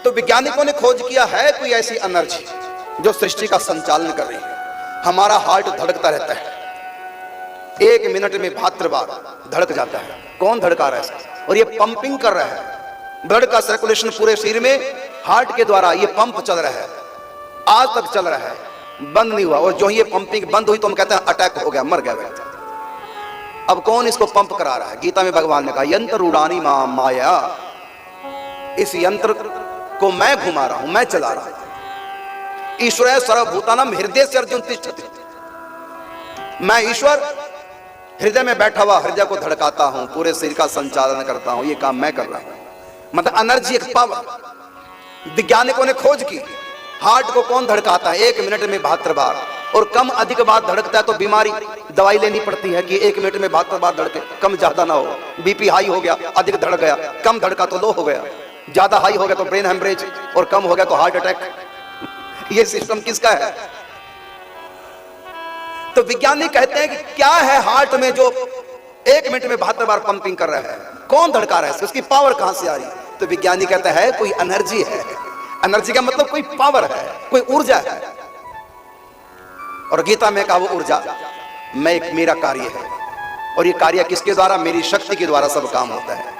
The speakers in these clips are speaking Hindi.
तो वैज्ञानिकों ने खोज किया है कोई ऐसी एनर्जी जो सृष्टि का संचालन कर रही है। हमारा हार्ट धड़कता रहता है, 1 मिनट में 72 बार धड़क जाता है। कौन धड़का रहा है इसका? और ये पंपिंग कर रहा है, ब्लड का सर्कुलेशन पूरे शरीर में हार्ट के द्वारा ये पंप चल रहा है, आज तक चल रहा है, बंद नहीं हुआ। और जो ये पंपिंग बंद हुई तो हम कहते हैं अटैक हो गया, मर गया व्यक्ति। अब कौन इसको पंप करा रहा है? गीता में भगवान ने कहा यंत्र उड़ानी माया, इस यंत्र को मैं घुमा रहा हूं, मैं चला रहा हूं। ईश्वर सर्वभूतानां हृदय से अर्जुन तिष्ठति, मैं ईश्वर हृदय में बैठा हुआ हृदय को धड़काता हूं, पूरे शरीर का संचालन करता हूं, ये काम मैं कर रहा हूं। मतलब एनर्जी, एक पावर। वैज्ञानिकों ने खोज की हार्ट को कौन धड़काता है 1 मिनट में 72 बार, और कम अधिक बार धड़कता है तो बीमारी दवाई लेनी पड़ती है कि 1 मिनट में 72 बार धड़के, कम ज्यादा ना हो। बीपी हाई हो गया, अधिक धड़क गया, कम धड़का तो लो हो गया, ज्यादा हाई हो गया तो ब्रेन हेमरेज, और कम हो गया तो हार्ट अटैक। ये सिस्टम किसका है? तो विज्ञानी कहते हैं कि क्या है हार्ट में जो 1 मिनट में 72 बार पंपिंग कर रहा है, कौन धड़का रहा है, उसकी पावर कहां से आ रही? तो विज्ञानी कहता है कोई एनर्जी है। एनर्जी का मतलब कोई पावर है, कोई ऊर्जा है। और गीता में कहा वो ऊर्जा मेरा कार्य है, और ये कार्य किसके द्वारा? मेरी शक्ति के द्वारा सब काम होता है।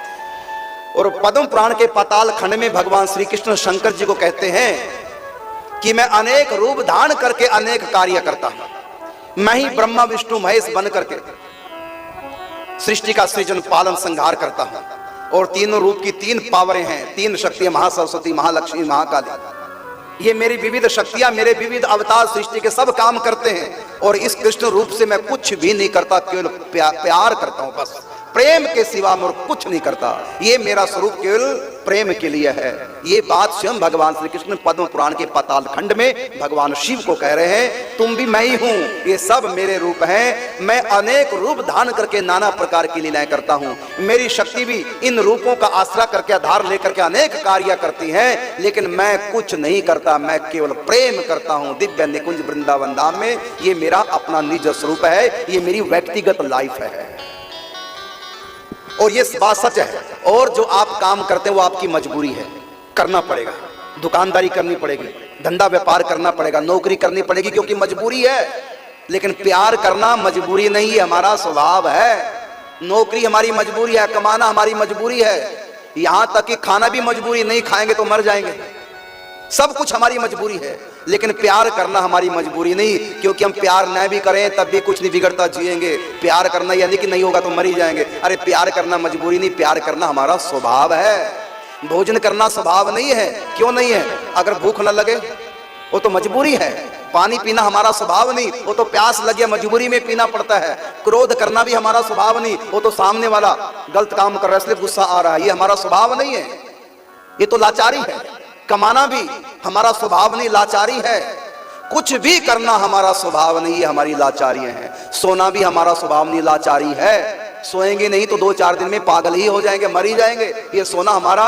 और पद्म पुराण के पाताल खंड में भगवान श्री कृष्ण शंकर जी को कहते हैं कि मैं अनेक रूप धारण करके अनेक कार्य करता हूं। मैं ही ब्रह्मा विष्णु महेश बन करके सृष्टि का सृजन पालन संहार करता हूं। और तीनों रूप की 3 पावरें हैं, 3 शक्तियां, महासरस्वती, महालक्ष्मी, महाकाली। ये मेरी विविध शक्तियां, मेरे विविध अवतार सृष्टि के सब काम करते हैं। और इस कृष्ण रूप से मैं कुछ भी नहीं करता, केवल प्यार करता हूं, बस प्रेम के सिवा मैं कुछ नहीं करता। ये मेरा स्वरूप केवल प्रेम के लिए है। ये बात स्वयं भगवान श्री कृष्ण पद्म पुराण के पाताल खंड में भगवान शिव को कह रहे हैं, तुम भी मैं ही हूं, ये सब मेरे रूप हैं। मैं अनेक रूप धारण करके नाना प्रकार की लीलाएं करता हूं। मेरी शक्ति भी इन रूपों का आश्रा करके, आधार लेकर के अनेक कार्य करती है, लेकिन मैं कुछ नहीं करता, मैं केवल प्रेम करता हूं। दिव्य निकुंज वृंदावन धाम में ये मेरा अपना निज स्वरूप है, ये मेरी व्यक्तिगत लाइफ है। और ये बात सच है। और जो आप काम करते हैं वो आपकी मजबूरी है, करना पड़ेगा। दुकानदारी करनी पड़ेगी, धंधा व्यापार करना पड़ेगा, नौकरी करनी पड़ेगी क्योंकि मजबूरी है। लेकिन प्यार करना मजबूरी नहीं है, हमारा स्वभाव है। नौकरी हमारी मजबूरी है, कमाना हमारी मजबूरी है, यहां तक कि खाना भी मजबूरी, नहीं खाएंगे तो मर जाएंगे। सब कुछ हमारी मजबूरी है, लेकिन प्यार करना हमारी मजबूरी नहीं, क्योंकि हम प्यार न भी करें तब भी कुछ नहीं बिगड़ता, जिएंगे। प्यार करना यानी कि नहीं होगा तो मर ही जाएंगे। अरे प्यार करना मजबूरी नहीं, प्यार करना हमारा स्वभाव है। भोजन करना स्वभाव नहीं है। क्यों नहीं है? अगर भूख न लगे वो तो मजबूरी है। पानी पीना हमारा स्वभाव नहीं, वो तो प्यास लगे मजबूरी में पीना पड़ता है। क्रोध करना भी हमारा स्वभाव नहीं, वो तो सामने वाला गलत काम कर रहा है इसलिए गुस्सा आ रहा है, ये हमारा स्वभाव नहीं है, ये तो लाचारी है। कमाना भी हमारा स्वभाव नहीं, लाचारी है। कुछ भी करना हमारा स्वभाव नहीं है, हमारी लाचारियां हैं। सोना भी हमारा स्वभाव नहीं, लाचारी है। सोएंगे नहीं तो 2-4 दिन में पागल ही हो जाएंगे, मर ही जाएंगे। ये सोना हमारा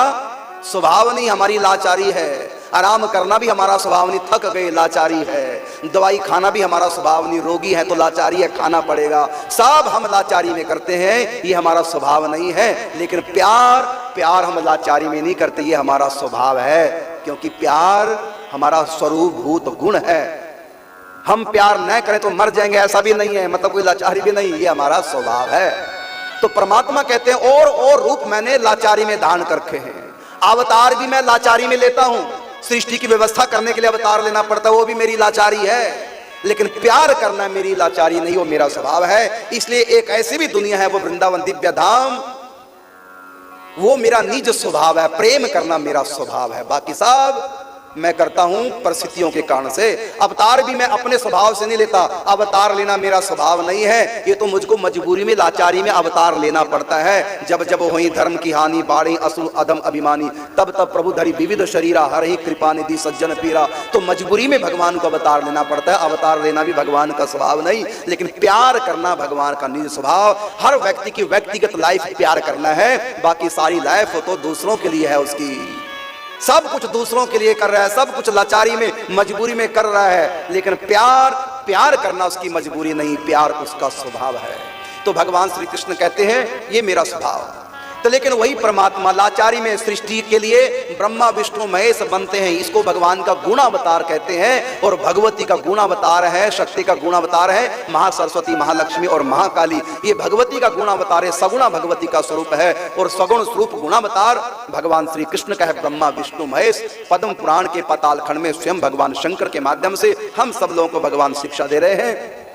स्वभाव नहीं, हमारी लाचारी है। आराम करना भी हमारा स्वभाव नहीं, थक गए, लाचारी है। दवाई खाना भी हमारा स्वभाव नहीं, रोगी है तो लाचारी है, खाना पड़ेगा। सब हम लाचारी में करते हैं, ये हमारा स्वभाव नहीं है। लेकिन प्यार हम लाचारी में नहीं करते, ये हमारा स्वभाव है। क्योंकि प्यार हमारा स्वरूपभूत गुण है। हम प्यार न करें तो मर जाएंगे ऐसा भी नहीं है, मतलब कोई लाचारी भी नहीं, ये हमारा स्वभाव है। तो परमात्मा कहते हैं और रूप मैंने लाचारी में धारण कर रखे हैं। अवतार भी मैं लाचारी में लेता हूं, सृष्टि की व्यवस्था करने के लिए अवतार लेना पड़ता है, वो भी मेरी लाचारी है। लेकिन प्यार करना मेरी लाचारी नहीं, वो मेरा स्वभाव है। इसलिए एक ऐसी भी दुनिया है वो वृंदावन दिव्य धाम, वो मेरा निज स्वभाव है। प्रेम करना मेरा स्वभाव है, बाकी सब मैं करता हूं परिस्थितियों के कारण से। अवतार भी मैं अपने स्वभाव से नहीं लेता, अवतार लेना मेरा स्वभाव नहीं है। ये तो मुझको मजबूरी में, लाचारी में अवतार लेना पड़ता है। जब जब हुई धर्म की हानि, बाढ़ी असुर अधम अभिमानी, तब तब प्रभु धरी विविध शरीरा, हर ही कृपा निधि सज्जन पीरा। तो मजबूरी में भगवान को अवतार लेना पड़ता है। अवतार लेना भी भगवान का स्वभाव नहीं, लेकिन प्यार करना भगवान का निज स्वभाव। हर व्यक्ति की व्यक्तिगत लाइफ प्यार करना है, बाकी सारी लाइफ तो दूसरों के लिए है। उसकी सब कुछ दूसरों के लिए कर रहा है, सब कुछ लाचारी में, मजबूरी में कर रहा है। लेकिन प्यार करना उसकी मजबूरी नहीं, प्यार उसका स्वभाव है। तो भगवान श्री कृष्ण कहते हैं ये मेरा स्वभाव। तो लेकिन वही परमात्मा लाचारी में सृष्टि के लिए ब्रह्मा विष्णु महेश बनते हैं, इसको भगवान का गुणावतार कहते हैं। और भगवती का गुणावतार है, शक्ति का गुणावतार है महासरस्वती, महालक्ष्मी और महाकाली। ये भगवती का गुणावतार है, सगुणा भगवती का स्वरूप है। और सगुण स्वरूप गुणावतार भगवान श्री कृष्ण का है, ब्रह्मा विष्णु महेश। पद्म पुराण के पाताल खंड में स्वयं भगवान शंकर के माध्यम से हम सब लोगों को भगवान शिक्षा दे रहे हैं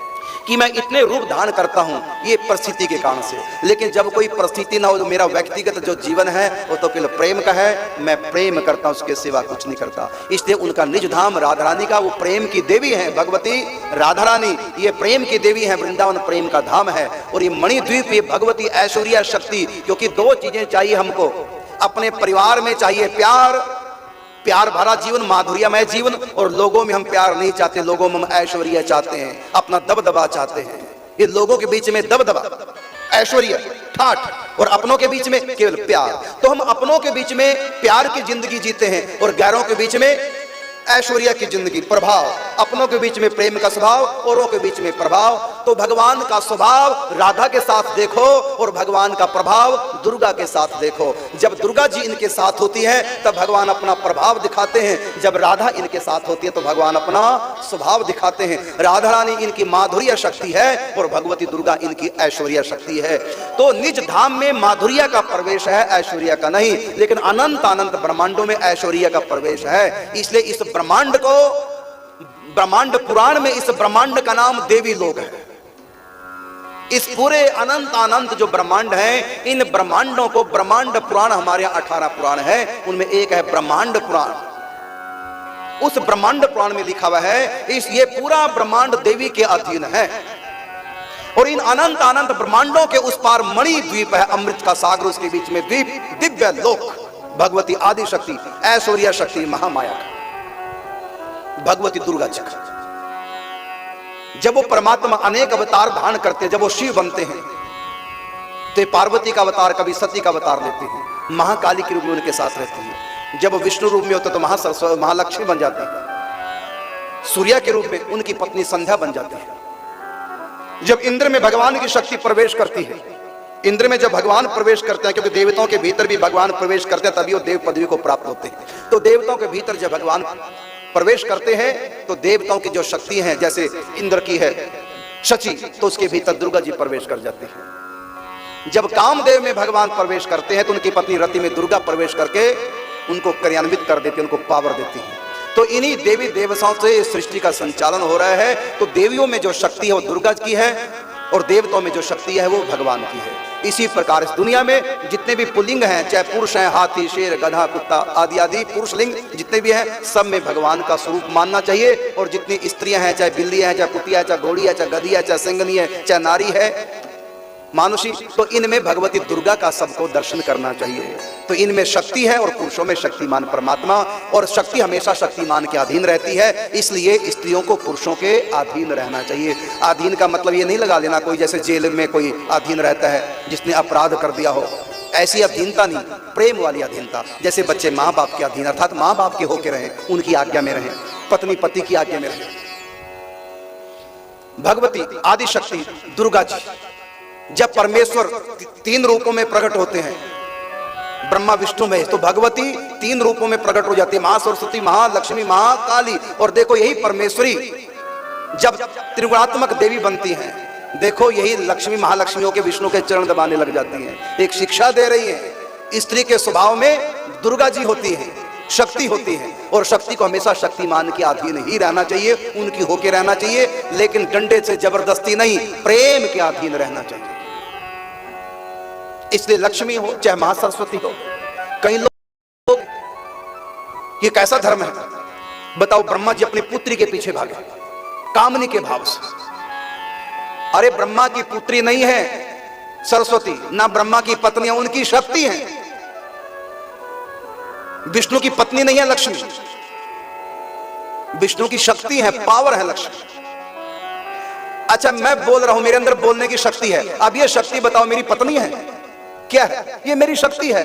कि मैं इतने रूप धारण करता हूं, ये परिस्थिति के कारण से। लेकिन जब कोई परिस्थिति ना हो, तो मेरा व्यक्तिगत जो जीवन है वो तो केवल प्रेम का है, मैं प्रेम करता हूं, उसके सिवा कुछ नहीं करता। इसलिए उनका निज धाम राधा रानी का, वो प्रेम की देवी है भगवती राधा रानी, ये प्रेम की देवी है, वृंदावन प्रेम का धाम है। और ये मणिद्वीप, ये भगवती ऐश्वर्या शक्ति, क्योंकि दो चीजें चाहिए हमको अपने परिवार में, चाहिए प्यार भरा जीवन, माधुर्यमय जीवन। और लोगों में हम प्यार नहीं चाहते, लोगों में हम ऐश्वर्य चाहते हैं, अपना दबदबा चाहते हैं। ये लोगों के बीच में दबदबा, ऐश्वर्य, ठाठ, और अपनों के बीच में केवल प्यार। तो हम अपनों के बीच में प्यार की जिंदगी जीते हैं और गैरों के बीच में ऐश्वर्य की जिंदगी, प्रभाव। अपनों के बीच में प्रेम का स्वभाव, औरों के बीच में प्रभाव। तो भगवान का स्वभाव राधा के साथ देखो और भगवान का प्रभाव दुर्गा के साथ देखो। जब दुर्गा जी इनके साथ होती है तब भगवान अपना प्रभाव दिखाते हैं, जब राधा इनके साथ होती है तो भगवान अपना स्वभाव दिखाते हैं। राधा रानी इनकी माधुर्य शक्ति है और भगवती दुर्गा इनकी ऐश्वर्य शक्ति है। तो निज धाम में माधुर्य का प्रवेश है, ऐश्वर्य का नहीं। लेकिन अनंत अनंत ब्रह्मांडों में ऐश्वर्य का प्रवेश है। इसलिए इस ब्रह्मांड को, ब्रह्मांड पुराण में इस ब्रह्मांड का नाम देवी लोक है। इस पूरे अनंत अनंत जो ब्रह्मांड है, इन ब्रह्मांडों को ब्रह्मांड पुराण, हमारे यहाँ 18 पुराण है, उनमें एक है ब्रह्मांड पुराण। उस ब्रह्मांड पुराण में लिखा हुआ है ये पूरा ब्रह्मांड देवी के अधीन है। और इन अनंत अनंत ब्रह्मांडों के उस पार मणि द्वीप है, अमृत का सागर, उसके बीच में द्वीप, दिव्य लोक, भगवती आदि शक्ति, ऐश्वर्य शक्ति, महामाया, भगवती दुर्गा जी। जब वो परमात्मा अनेक अवतार धारण करते हैं, जब वो शिव बनते हैं तो ये पार्वती का अवतार, कभी सती का अवतार लेते हैं, महाकाली के रूप में उनके साथ रहती है। जब वो विष्णु रूप में होते तो महासरस्वती, महालक्ष्मी बन जाती है। सूर्य के रूप में उनकी पत्नी संध्या बन जाती है। जब इंद्र में भगवान की शक्ति प्रवेश करती है, इंद्र में जब भगवान प्रवेश करते हैं, क्योंकि देवताओं के भीतर भी भगवान प्रवेश करते हैं, तभी वो देव पदवी को प्राप्त होते हैं। तो देवताओं के भीतर जब भगवान प्रवेश करते हैं तो देवताओं की जो शक्ति है, जैसे इंद्र की है शची, तो उसके भीतर दुर्गा जी प्रवेश कर जाती है। जब कामदेव में भगवान प्रवेश करते हैं तो उनकी पत्नी रति में दुर्गा प्रवेश करके उनको क्रियान्वित कर देती है, उनको पावर देती है। तो इन्हीं देवी देवताओं से सृष्टि का संचालन हो रहा है। तो देवियों में जो शक्ति है वो दुर्गा की है और देवताओं में जो शक्ति है वो भगवान की है। इसी प्रकार इस दुनिया में जितने भी पुल्लिंग हैं, चाहे पुरुष हैं, हाथी, शेर, गधा, कुत्ता आदि आदि पुरुष लिंग जितने भी हैं, सब में भगवान का स्वरूप मानना चाहिए। और जितनी स्त्रियां हैं, चाहे बिल्ली है, चाहे कुतिया है, चाहे घोड़ी है, चाहे गधी है, चाहे सिंगनी है, चाहे नारी है, मानुषी, तो इनमें भगवती दुर्गा का सबको दर्शन करना चाहिए। तो इनमें शक्ति है और पुरुषों में शक्तिमान परमात्मा, और शक्ति हमेशा शक्तिमान के अधीन रहती है। इसलिए स्त्रियों को पुरुषों के अधीन रहना चाहिए। अधीन का मतलब ये नहीं लगा लेना कोई जैसे जेल में कोई अधीन रहता है जिसने अपराध कर दिया हो, ऐसी अधीनता नहीं, प्रेम वाली अधीनता। जैसे बच्चे माँ बाप के अधीन, अर्थात माँ बाप के होके रहें, उनकी आज्ञा में रहें, पत्नी पति की आज्ञा में रहें। भगवती आदि शक्ति दुर्गा जी जब परमेश्वर 3 रूपों में प्रकट होते हैं, ब्रह्मा विष्णु महेश, तो भगवती 3 रूपों में प्रकट हो जाती है, महासरस्वती, महालक्ष्मी, महाकाली। और देखो यही परमेश्वरी जब त्रिगुणात्मक देवी बनती हैं, देखो यही लक्ष्मी महालक्ष्मियों के विष्णु के चरण दबाने लग जाती हैं, एक शिक्षा दे रही है। स्त्री के स्वभाव में दुर्गा जी होती है, शक्ति होती है, और शक्ति को हमेशा शक्तिमान के अधीन ही रहना चाहिए, उनकी होके रहना चाहिए। लेकिन डंडे से जबरदस्ती नहीं, प्रेम के अधीन रहना चाहिए। इसलिए लक्ष्मी हो चाहे महासरस्वती हो, कई लोग, ये कैसा धर्म है बताओ, ब्रह्मा जी अपनी पुत्री के पीछे भागे कामनी के भाव से। अरे ब्रह्मा की पुत्री नहीं है सरस्वती, ना ब्रह्मा की पत्नी, उनकी शक्ति है। विष्णु की पत्नी नहीं है लक्ष्मी, विष्णु की शक्ति है, पावर है लक्ष्मी। अच्छा मैं बोल रहा हूं, मेरे अंदर बोलने की शक्ति है, अब ये शक्ति बताओ मेरी पत्नी है क्या है? ये मेरी शक्ति है।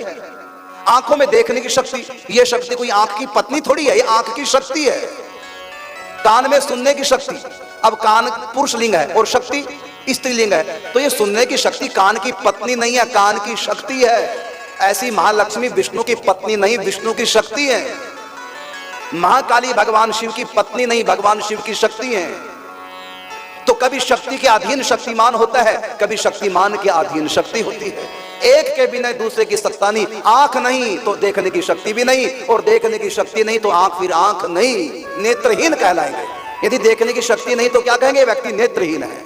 आंखों में देखने की शक्ति, ये शक्ति कोई आंख की पत्नी थोड़ी है, ये आंख की शक्ति है। कान में सुनने की शक्ति, अब कान पुरुष लिंग है और शक्ति स्त्रीलिंग है, तो ये सुनने की शक्ति कान की पत्नी नहीं है, कान की शक्ति है। ऐसी महालक्ष्मी विष्णु की पत्नी नहीं, विष्णु की शक्ति है। महाकाली भगवान शिव की पत्नी नहीं, भगवान शिव की शक्ति है। तो कभी शक्ति के अधीन शक्तिमान होता है, कभी शक्तिमान के अधीन शक्ति होती है। एक के बिना दूसरे की सत्ता नहीं। आंख नहीं तो देखने की शक्ति भी नहीं, और देखने की शक्ति नहीं तो आंख फिर आंख नहीं, नेत्रहीन कहलाएंगे। यदि देखने की शक्ति नहीं तो क्या कहेंगे? व्यक्ति नेत्रहीन है।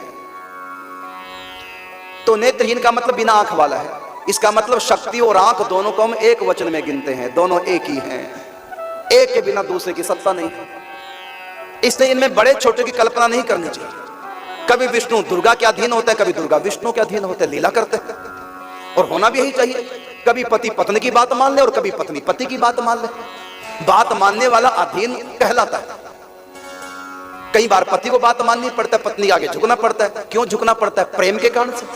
तो नेत्रहीन का मतलब बिना आंख वाला है। इसका मतलब शक्ति और आंख दोनों को हम एक वचन में गिनते हैं, दोनों एक ही हैं। एक के बिना दूसरे की सत्ता नहीं है। इसलिए इनमें बड़े छोटे की कल्पना नहीं करनी चाहिए। कभी विष्णु दुर्गा के अधीन होता है, कभी दुर्गा विष्णु के अधीन होते हैं, लीला करते हैं, और होना भी यही चाहिए। कभी पति पत्नी की बात मान ले और कभी पत्नी पति की बात मान ले। बात मानने वाला अधीन कहलाता है। कई बार पति को बात माननी पड़ता है, पत्नी आगे झुकना पड़ता है। क्यों झुकना पड़ता है? प्रेम के कारण से।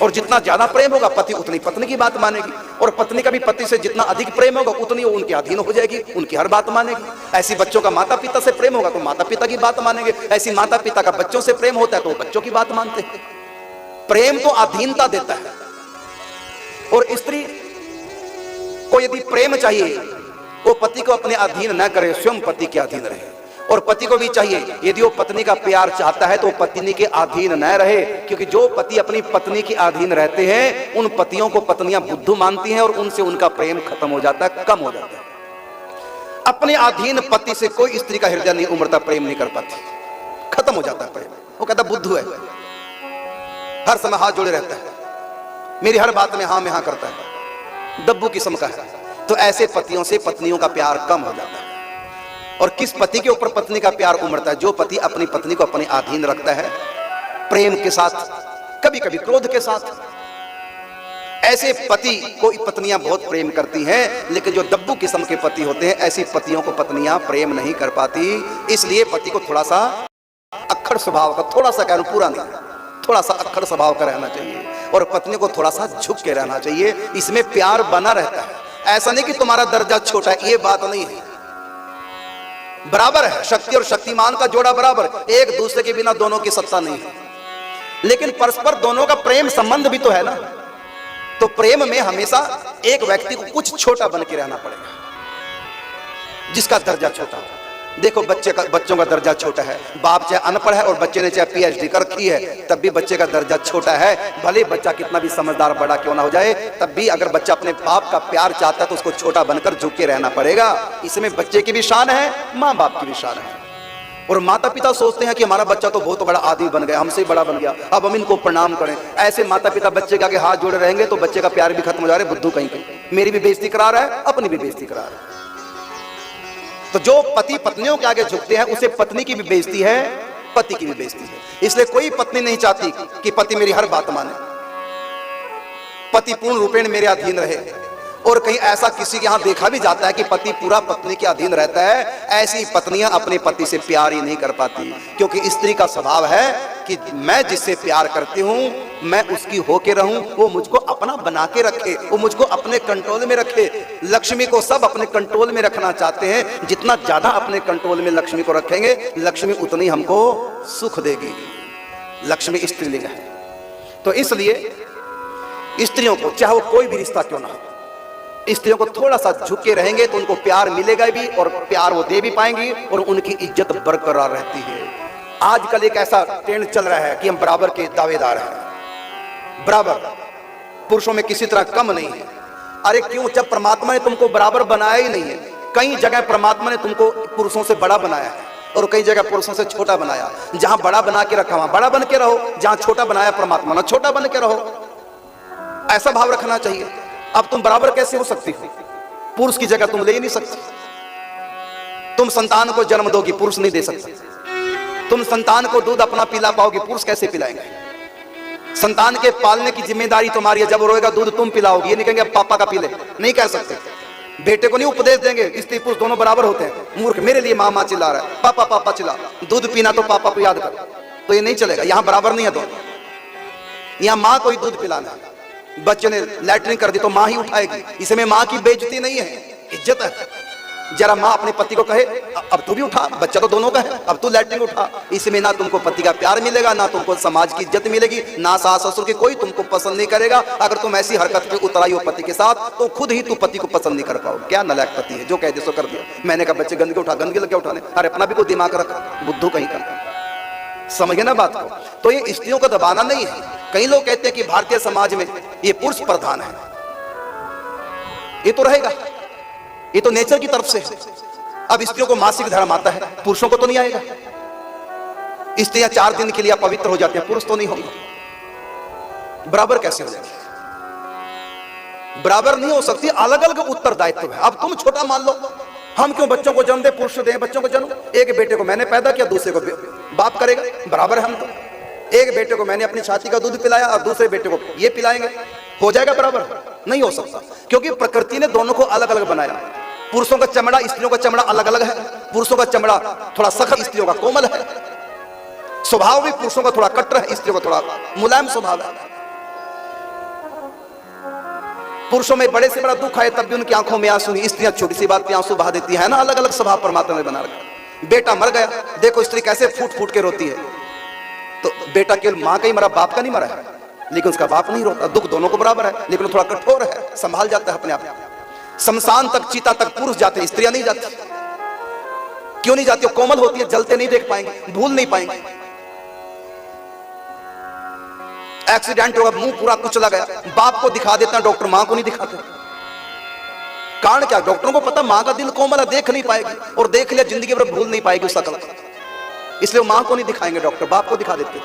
और जितना ज्यादा प्रेम होगा पति उतनी पत्नी की बात मानेगी, और पत्नी का भी पति से जितना अधिक प्रेम होगा उतनी वो उनके अधीन हो जाएगी, उनकी हर बात मानेगी। ऐसी बच्चों का माता पिता से प्रेम होगा तो माता पिता की बात मानेंगे। ऐसी माता पिता का बच्चों से प्रेम होता है तो बच्चों की बात मानते हैं। प्रेम तो अधीनता देता है। और स्त्री को यदि प्रेम चाहिए, वो पति को अपने अधीन न करे, स्वयं पति के अधीन रहे। और पति को भी चाहिए, यदि वो पत्नी का प्यार चाहता है तो पत्नी के अधीन न रहे, क्योंकि जो पति अपनी पत्नी के अधीन रहते हैं उन पतियों को पत्नियां बुद्धू मानती हैं और उनसे उनका प्रेम खत्म हो जाता है, कम हो जाता है। अपने अधीन पति से कोई स्त्री का हृदय नहीं उमड़ता, प्रेम नहीं कर पाती, खत्म हो जाता है प्रेम। वो कहता बुद्धू है, हर समय हाथ जोड़े रहता है, मेरी हर बात में हाँ में हाँ करता है, डब्बू किस्म का है। तो ऐसे पतियों से पत्नियों का प्यार कम हो जाता है। और किस पति के ऊपर पत्नी का प्यार उमड़ता है? जो पति अपनी पत्नी को अपने अधीन रखता है, प्रेम के साथ, कभी कभी क्रोध के साथ। ऐसे पति को पत्नियां बहुत प्रेम करती हैं, लेकिन जो डब्बू किस्म के पति होते हैं, ऐसी पतियों को पत्नियां प्रेम नहीं कर पाती। इसलिए पति को थोड़ा सा अक्खड़ स्वभाव का, थोड़ा सा कह रहा हूं पूरा नहीं, थोड़ा सा अक्खड़ स्वभाव का रहना चाहिए, और पत्नी को थोड़ा सा झुक के रहना चाहिए। इसमें प्यार बना रहता है। ऐसा नहीं कि तुम्हारा दर्जा छोटा है, ये बात नहीं है, बराबर है। शक्ति और शक्तिमान का जोड़ा बराबर, एक दूसरे के बिना दोनों की सत्ता नहीं है। लेकिन परस्पर दोनों का प्रेम संबंध भी तो है ना। तो प्रेम में हमेशा एक व्यक्ति को कुछ छोटा बन के रहना पड़ेगा, जिसका दर्जा छोटा हो। देखो बच्चों का दर्जा छोटा है। बाप चाहे अनपढ़ है और बच्चे ने चाहे पीएचडी कर रखी है, तब भी बच्चे का दर्जा छोटा है। भले बच्चा कितना भी समझदार बड़ा क्यों ना हो जाए, तब भी अगर बच्चा अपने बाप का प्यार चाहता है तो उसको छोटा बनकर झुक के रहना पड़ेगा। इसमें बच्चे की भी शान है, माँ बाप की भी शान है। और माता पिता सोचते हैं कि हमारा बच्चा तो बहुत बड़ा आदमी बन गया, हमसे बड़ा बन गया, अब हम इनको प्रणाम करें। ऐसे माता पिता बच्चे के आगे हाथ जोड़े रहेंगे तो बच्चे का प्यार भी खत्म हो जा रहा है। बुद्धू कहीं मेरी भी बेइज्जती करा रहा है, अपनी भी बेइज्जती करा रहा है। तो जो पति पत्नियों के आगे झुकते हैं उसे पत्नी की भी बेइज्जती है, पति की भी बेइज्जती है। इसलिए कोई पत्नी नहीं चाहती कि पति मेरी हर बात माने, पति पूर्ण रूपेण मेरे अधीन रहे। और कहीं ऐसा किसी के यहां देखा भी जाता है कि पति पूरा पत्नी के अधीन रहता है। ऐसी पत्नियां अपने पति से प्यार ही नहीं कर पाती, क्योंकि स्त्री का स्वभाव है कि मैं जिससे प्यार करती हूं मैं उसकी होके रहूं, वो मुझको अपना बना के रखे, वो मुझको अपने कंट्रोल में रखे। लक्ष्मी को सब अपने कंट्रोल में रखना चाहते हैं। जितना ज्यादा अपने कंट्रोल में लक्ष्मी को रखेंगे, लक्ष्मी उतनी हमको सुख देगी। लक्ष्मी स्त्रीलिंग है। तो इसलिए स्त्रियों को चाहे वो कोई भी रिश्ता क्यों ना हो, स्त्रियों को थोड़ा सा झुके रहेंगे तो उनको प्यार मिलेगा भी, और प्यार वो दे भी पाएंगी, और उनकी इज्जत बरकरार रहती है। आजकल एक ऐसा ट्रेंड चल रहा है कि हम बराबर के दावेदार हैं, बराबर, पुरुषों में किसी तरह कम नहीं है। अरे क्यों? जब परमात्मा ने तुमको बराबर बनाया ही नहीं है। कई जगह परमात्मा ने तुमको पुरुषों से बड़ा बनाया है और कई जगह पुरुषों से छोटा बनाया। जहां बड़ा बना के रखा वहां बड़ा बन के रहो, जहां छोटा बनाया परमात्मा ने छोटा बन के रहो। ऐसा भाव रखना चाहिए। अब तुम बराबर कैसे हो सकती हो? पुरुष की जगह तुम ले ही नहीं सकते। तुम संतान को जन्म दोगी, पुरुष नहीं दे सकते। तुम संतान को दूध अपना पिला पाओगे, पुरुष कैसे पिलाएंगे? संतान के पालने की जिम्मेदारी तुम्हारी है। जब रोएगा दूध तुम पिलाओगी, ये नहीं कहेंगे पापा का पी ले, नहीं कह सकते। बेटे को नहीं उपदेश देंगे स्त्री पुरुष दोनों बराबर होते हैं। मूर्ख, मेरे लिए माँ माँ चिल्ला रहा है, पापा पापा चिल्ला, दूध पीना तो पापा को याद कर, तो ये नहीं चलेगा। यहां बराबर नहीं है दोनों। यहां माँ को ही दूध पिलाना है। बच्चे ने लैट्रिन कर दी तो माँ ही उठाएगी। इसमें माँ की बेइज्जती नहीं है, इज्जत है। जरा माँ अपने पति को कहे अब तू भी उठा, बच्चा तो दोनों का है, अब तू लैट्रिन उठा। इसमें ना तुमको पति का प्यार मिलेगा, ना तुमको समाज की इज्जत मिलेगी, ना सास ससुर की कोई तुमको पसंद नहीं करेगा। अगर तुम ऐसी हरकत पे उतराई हो पति के साथ तो खुद ही तू पति को पसंद नहीं कर पाओ। क्या नालायक पति है, जो कह दे सो कर दिया। मैंने कहा बच्चे गंदगी उठा, गंदगी लग गया उठाने, अरे अपना भी कोई दिमाग रखा, बुद्धू कहीं का। समझे ना बात को। तो ये स्त्रियों का दबाना नहीं है। कई लोग कहते हैं कि भारतीय समाज में ये पुरुष प्रधान है, ये तो रहेगा, ये तो नेचर की तरफ से है। अब स्त्रियों को मासिक धर्म आता है, पुरुषों को तो नहीं आएगा। स्त्रियां 4 दिन के लिए पवित्र हो जाती हैं, पुरुष तो नहीं होंगे। बराबर कैसे हो जाएगी? बराबर नहीं हो सकती, अलग अलग उत्तरदायित्व है। अब तुम छोटा मान लो, हम क्यों बच्चों को जन्म दे, पुरुष दें बच्चों को जन्म। एक बेटे को मैंने पैदा किया, दूसरे को बाप करेगा, बराबर है हम तो। एक बेटे को मैंने अपनी छाती का दूध पिलाया और दूसरे बेटे को ये पिलाएंगे, हो जाएगा बराबर? नहीं हो सकता, क्योंकि प्रकृति ने दोनों को अलग अलग बनाया। पुरुषों का चमड़ा स्त्रियों का चमड़ा अलग अलग है। पुरुषों का चमड़ा थोड़ा सख्त, स्त्रियों का कोमल है। स्वभाव भी पुरुषों का थोड़ा कट्टर है, स्त्रियों का थोड़ा मुलायम स्वभाव है। पुरुषों में बड़े से बड़ा दुख आए तब भी उनकी आंखों में आंसू नहीं, स्त्रियां छोटी सी बात पे आंसू बहा देती है ना। अलग अलग स्वभाव परमात्मा ने बना रखा। बेटा मर गया, देखो स्त्री कैसे फूट फूट के रोती है। तो बेटा केवल मां का ही मरा, बाप का नहीं मरा है, लेकिन उसका बाप नहीं रोता। दुख दोनों को बराबर है, लेकिन थोड़ा कठोर है, संभाल जाता है अपने आप। शमशान तक, चिता तक पुरुष जाते हैं, स्त्रियां नहीं जाती। क्यों नहीं जाती? कोमल होती है, जलते नहीं देख पाएंगे, भूल नहीं पाएंगे। एक्सीडेंट होगा, मुंह पूरा कुचला गया, बाप को दिखा देता डॉक्टर, मां को नहीं दिखाते। कारण क्या? डॉक्टरों को पता मां का दिल कोमल है, देख नहीं पाएगी, और देख लिया जिंदगी भर भूल नहीं पाएगी उसका कलर, इसलिए मां को नहीं दिखाएंगे डॉक्टर, बाप को दिखा देते।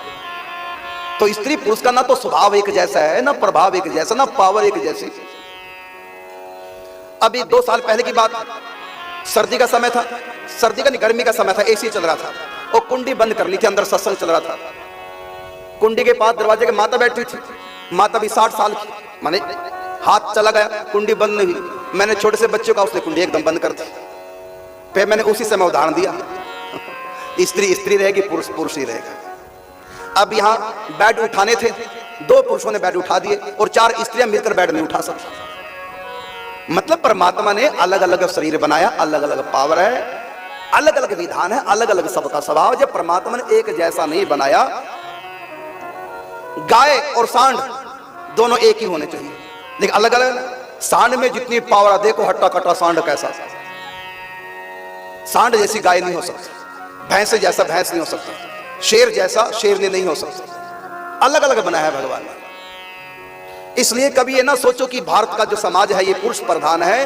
तो स्त्री पुरुष का ना तो स्वभाव एक जैसा है, ना प्रभाव एक जैसा, ना पावर एक जैसी। अभी 2 साल पहले की बात, सर्दी का समय था, सर्दी का नहीं गर्मी का समय था, एसी चल रहा था और कुंडी बंद करनी थी, अंदर सत्संग चल रहा था। कुंडी के पास दरवाजे के माता बैठी थी, माता भी 60 साल की, माने हाथ चला गया, कुंडी बंद नहीं हुई। मैंने छोटे से बच्चों का, उसने कुंडी एकदम बंद कर दी। फिर मैंने उसी समय उदाहरण दिया, स्त्री स्त्री रहेगी, पुरुष पुरुष ही रहेगा। अब यहाँ बेड उठाने थे, 2 पुरुषों ने बेड उठा दिए और 4 स्त्रियां मिलकर बेड नहीं उठा सकती। मतलब परमात्मा ने अलग अलग शरीर बनाया, अलग अलग पावर है, अलग अलग विधान है, अलग अलग सबका स्वभाव। जब परमात्मा ने एक जैसा नहीं बनाया, गाय और सांड दोनों एक ही होने चाहिए, लेकिन अलग अलग। सांड में जितनी पावर, देखो हट्टा कट्टा सांड कैसा, सांड जैसी गाय नहीं हो सकती, भैंस जैसा भैंस नहीं हो सकता, शेर जैसा शेरनी नहीं हो सकता। अलग अलग बनाया है भगवान ने। इसलिए कभी ये ना सोचो कि भारत का जो समाज है ये पुरुष प्रधान है,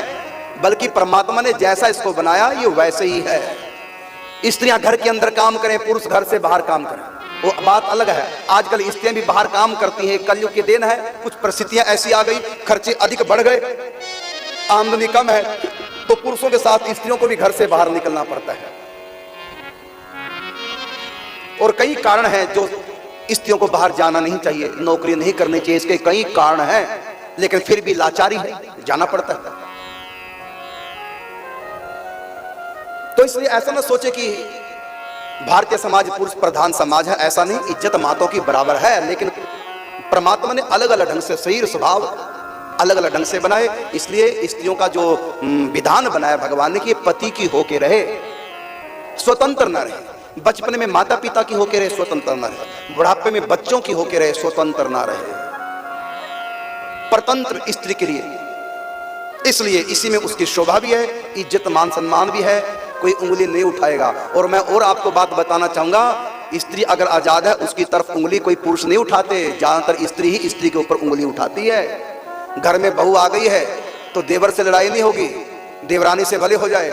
बल्कि परमात्मा ने जैसा इसको बनाया ये वैसे ही है। स्त्रियां घर के अंदर काम करें, पुरुष घर से बाहर काम करें, वो बात अलग है। आजकल स्त्रियां भी बाहर काम करती हैं, कलयुग की देन है। कुछ परिस्थितियां ऐसी आ गई, खर्चे अधिक बढ़ गए, आमदनी कम है, तो पुरुषों के साथ स्त्रियों को भी घर से बाहर निकलना पड़ता है। और कई कारण हैं जो स्त्रियों को बाहर जाना नहीं चाहिए, नौकरी नहीं करनी चाहिए, इसके कई कारण हैं, लेकिन फिर भी लाचारी है, जाना पड़ता है। तो इसलिए ऐसा ना सोचे कि भारतीय समाज पुरुष प्रधान समाज है, ऐसा नहीं। इज्जत माताओं की बराबर है, लेकिन परमात्मा ने अलग अलग ढंग से शरीर स्वभाव अलग अलग ढंग से बनाए। इसलिए स्त्रियों का जो विधान बनाया भगवान ने कि पति की होके रहे, स्वतंत्र न रहे। बचपन में माता पिता की होके रहे, स्वतंत्र न रहे। बुढ़ापे में बच्चों की होके रहे, स्वतंत्र ना रहे, परतंत्र स्त्री के लिए। इसलिए इसी में उसकी शोभा भी है, इज्जत मान सम्मान भी है, कोई उंगली नहीं उठाएगा। और मैं और आपको बात बताना चाहूंगा, स्त्री अगर आजाद है उसकी तरफ उंगली कोई पुरुष नहीं उठाते, ज्यादातर स्त्री ही स्त्री के ऊपर उंगली उठाती है। घर में बहू आ गई है तो देवर से लड़ाई नहीं होगी, देवरानी से भले हो जाए,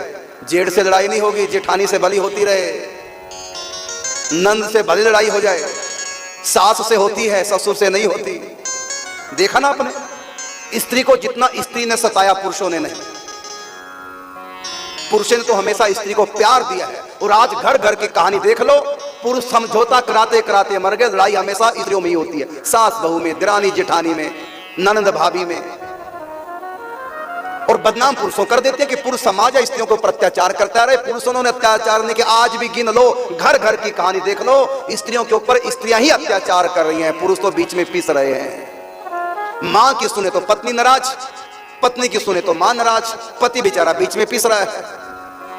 जेठ से लड़ाई नहीं होगी, जेठानी से भली होती रहे, नंद से भले लड़ाई हो जाए, सास से होती है, ससुर से नहीं होती। देखा ना आपने, स्त्री को जितना स्त्री ने सताया पुरुषों ने नहीं। पुरुषों ने तो हमेशा स्त्री को प्यार दिया है। और आज घर घर की कहानी देख लो, पुरुष समझौता कराते कराते मर गए, लड़ाई हमेशा स्त्रियों में ही होती है, सास बहू में, दिरानी जेठानी में, ननंद भाभी में। और बदनाम पुरुषों कर देते हैं कि पुरुष समाज है स्त्रियों को अत्याचार करता है। पुरुषों ने अत्याचार नहीं किया, आज भी गिन लो, घर घर की कहानी देख लो, स्त्रियों के ऊपर स्त्रियां ही अत्याचार कर रही हैं, पुरुष तो बीच में पिस रहे हैं। मां की सुने तो पत्नी नाराज, पत्नी की सुने तो मां नाराज, पति बेचारा बीच में पिस रहा है।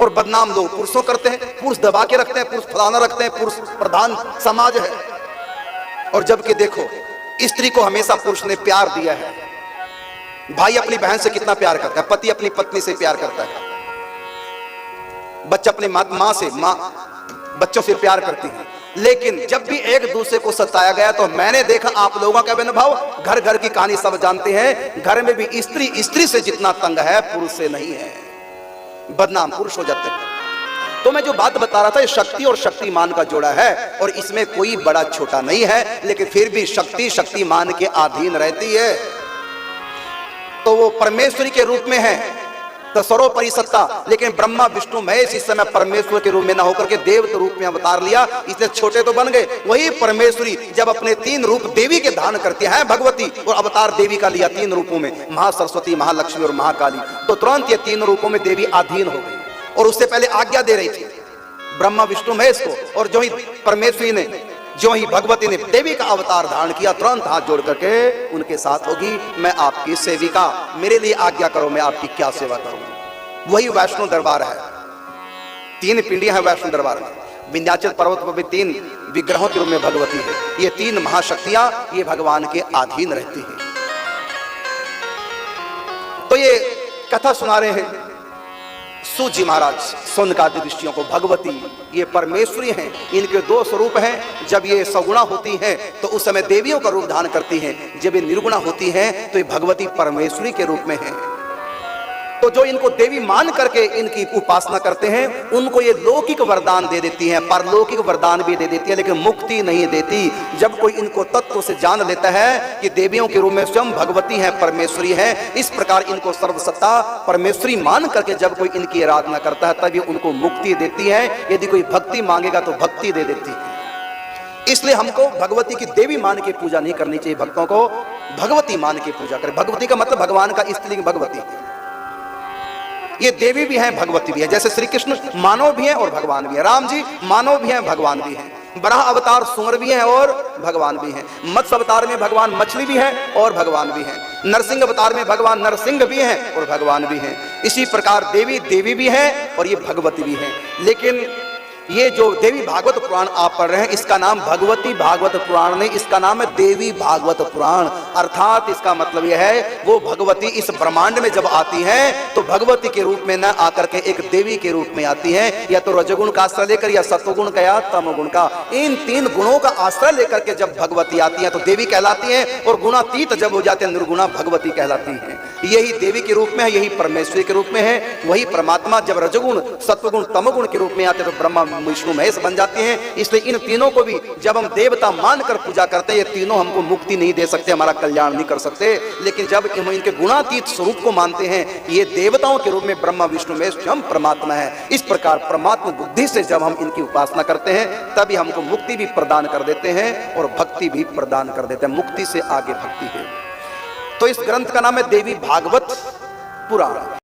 और बदनाम लोग पुरुषों करते हैं, पुरुष दबा के रखते हैं, पुरुष फलाना रखते हैं, पुरुष प्रधान समाज है। और जबकि देखो स्त्री को हमेशा पुरुष ने प्यार दिया है। भाई अपनी बहन से कितना प्यार करता है, पति अपनी पत्नी से प्यार करता है, बच्चा अपनी माँ से बच्चों से प्यार करती है। लेकिन जब भी एक दूसरे को सताया गया तो मैंने देखा आप लोगों का भाव, घर घर की कहानी सब जानते हैं, घर में भी स्त्री से जितना तंग है पुरुष से नहीं है, बदनाम पुरुष हो जाते हैं। तो मैं जो बात बता रहा था ये शक्ति और शक्तिमान का जोड़ा है और इसमें कोई बड़ा छोटा नहीं है, लेकिन फिर भी शक्ति शक्तिमान के अधीन रहती है। तो वो परमेश्वरी के रूप में है तो सर्वोपरि सत्ता, लेकिन ब्रह्मा विष्णु महेश इस समय परमेश्वर के रूप में ना होकर के देव रूप में अवतार लिया, इसलिए छोटे तो बन गए। वही परमेश्वरी जब अपने 3 रूप देवी के धारण करती है भगवती, और अवतार देवी का लिया 3 रूपों में, महासरस्वती, महालक्ष्मी और महाकाली, तो तुरंत ये 3 रूपों में देवी अधीन हो गई। और उससे पहले आज्ञा दे रही थी ब्रह्मा विष्णु महेश को, और जो ही परमेश्वरी ने, जो ही भगवती ने देवी का अवतार धारण किया, तुरंत हाथ जोड़ करके उनके साथ होगी, मैं आपकी सेविका, मेरे लिए आज्ञा करो, मैं आपकी क्या सेवा करूं। वही वैष्णो दरबार है, 3 पिंडियां हैं वैष्णो दरबार में। विंध्याचल पर्वत पर भी 3 विग्रहों के रूप में भगवती है। ये 3 महाशक्तियां ये भगवान के अधीन रहती है। तो ये कथा सुना रहे हैं सूत जी महाराज सौनकादि ऋषियों को। भगवती ये परमेश्वरी हैं, इनके 2 स्वरूप हैं। जब ये सगुणा होती हैं तो उस समय देवियों का रूप धारण करती हैं, जब ये निर्गुणा होती हैं तो ये भगवती परमेश्वरी के रूप में है। तो जो इनको देवी मान करके इनकी उपासना करते हैं उनको ये लौकिक वरदान दे देती हैं, परलौकिक वरदान भी दे देती है, लेकिन मुक्ति नहीं देती। जब कोई इनको तत्व से जान लेता है कि देवियों के रूप में स्वयं भगवती है, परमेश्वरी है, इस प्रकार इनको सर्वसत्ता परमेश्वरी मान करके जब कोई इनकी आराधना करता है तब ये उनको मुक्ति देती है। यदि कोई भक्ति मांगेगा तो भक्ति दे देती है। इसलिए हमको भगवती की देवी मान के पूजा नहीं करनी चाहिए, भक्तों को भगवती मान के पूजा करें। भगवती का मतलब भगवान का स्त्रीलिंग भगवती, ये देवी भी हैं भगवती भी है। जैसे श्री कृष्ण मानव भी हैं और भगवान भी है, राम जी मानव भी हैं भगवान भी हैं, बराह अवतार सुअर भी हैं और भगवान भी हैं, मत्स्य अवतार में भगवान मछली भी हैं और भगवान भी हैं, नरसिंह अवतार में भगवान नरसिंह भी हैं और भगवान भी हैं। इसी प्रकार देवी देवी भी हैं और ये भगवती भी हैं। लेकिन ये जो देवी भागवत पुराण आप पढ़ रहे हैं इसका नाम भगवती भागवत पुराण नहीं, इसका नाम है देवी भागवत पुराण। अर्थात इसका मतलब यह है वो भगवती इस ब्रह्मांड में जब आती हैं तो भगवती के रूप में न आकर के एक देवी के रूप में आती हैं, या तो रजगुण का आश्रय लेकर या सत्वगुण का या तमोगुण का। इन 3 गुणों का आश्रय लेकर के जब भगवती आती हैं तो देवी कहलाती हैं, और गुणातीत जब हो जाते हैं निर्गुणा भगवती कहलाती हैं। यही देवी के रूप में है, यही परमेश्वरी के रूप में है। वही परमात्मा जब रजगुण सत्वगुण तमोगुण के रूप में आते हैं तो ब्रह्मा विष्णु महेश बन जाते हैं। इसलिए इन तीनों को भी जब हम देवता मानकर पूजा करते हैं, ये तीनों हमको मुक्ति नहीं दे सकते, हमारा कल्याण नहीं कर सकते। लेकिन जब हम इनके गुणातीत स्वरूप को मानते हैं, ये देवताओं के रूप में ब्रह्मा विष्णु महेश स्वयं परमात्मा है। इस प्रकार परमात्मा बुद्धि से जब हम इनकी उपासना करते हैं तभी हमको मुक्ति भी प्रदान कर देते हैं और भक्ति भी प्रदान कर देते हैं। मुक्ति से आगे भक्ति है। तो इस ग्रंथ का नाम है देवी भागवत पुराण।